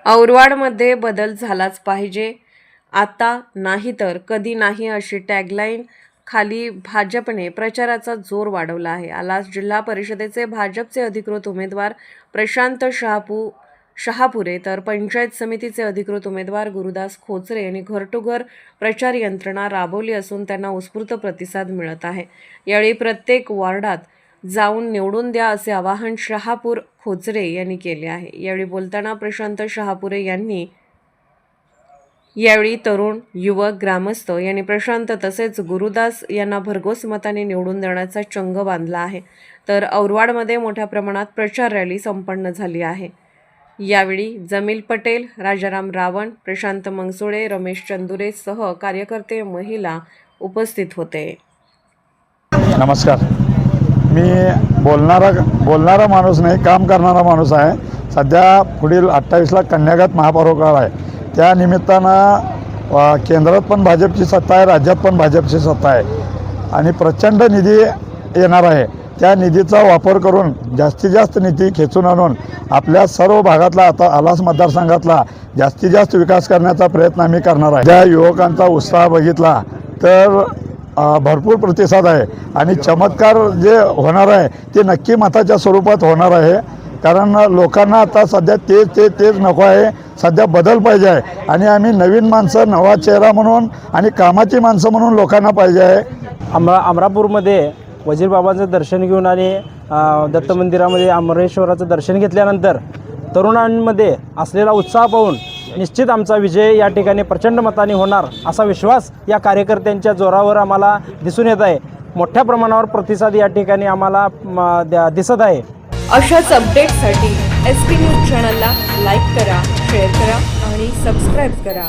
औरवाडमध्ये बदल झालाच पाहिजे, आता नाही तर कधी नाही अशी टॅगलाईन खाली भाजपने प्रचाराचा जोर वाढवला आहे। आलास जिल्हा परिषदेचे भाजपचे अधिकृत उमेदवार प्रशांत शहापुरे तर पंचायत समितीचे अधिकृत उमेदवार गुरुदास खोचरे यांनी घर टू घर प्रचार यंत्रणा राबवली असून त्यांना उत्स्फूर्त प्रतिसाद मिळत आहे। यावेळी प्रत्येक वॉर्डात जाऊन निवडून द्या असे आवाहन शहापूर खोचरे यांनी केले आहे। यावेळी बोलताना प्रशांत शहापुरे यांनी यावेळी तरुण, युवक, ग्रामस्थ यांनी प्रशांत तसेच गुरुदास यांना भरघोस मताने निवडून देण्याचा चंग बांधला आहे। तर औरवाडमध्ये मोठ्या प्रमाणात प्रचार रॅली संपन्न झाली आहे। यावेळी जमील पटेल, राजाराम रावण, प्रशांत मंगसुळे, रमेश चंदुरे सह कार्यकर्ते, महिला उपस्थित होते। नमस्कार, मी बोलणारा माणूस नाही, काम करणारा माणूस आहे। सध्या पुढील 28ला कन्यागत महापौर काळ आहे। त्या निमित्तानं केंद्रात पण भाजपची सत्ता आहे, राज्यात पण भाजपची सत्ता आहे आणि प्रचंड निधी येणार आहे। त्या निधीचा वापर करून जास्तीत जास्त निधी खेचून आणून आपल्या सर्व भागातला, आता आलास मतदारसंघातला जास्तीत जास्त विकास करण्याचा प्रयत्न आम्ही करणार आहे। त्या युवकांचा उत्साह बघितला तर भरपूर प्रतिसाद आहे आणि चमत्कार जे होणार आहे ते नक्की मताच्या स्वरूपात होणार आहे। कारण लोकांना आता सध्या तेच नको आहे, सध्या बदल पाहिजे आहे आणि आम्ही नवीन माणसं, नवा चेहरा म्हणून आणि कामाची माणसं म्हणून लोकांना पाहिजे आहे। अमरापूरमध्ये वजीर बाबांचं दर्शन घेऊन आणि दत्त मंदिरामध्ये अमरेश्वराचं दर्शन घेतल्यानंतर तरुणांमध्ये असलेला उत्साह पाहून निश्चित आमचा विजय या ठिकाणी प्रचंड मताने होणार असा विश्वास या कार्यकर्त्यांच्या जोरावर आम्हाला दिसून येत आहे। मोठ्या प्रमाणावर प्रतिसाद या ठिकाणी आम्हाला दिसत आहे। अशाच अपडेटसाठी SP न्यूज चॅनलला लाईक करा, शेअर करा आणि सबस्क्राईब करा।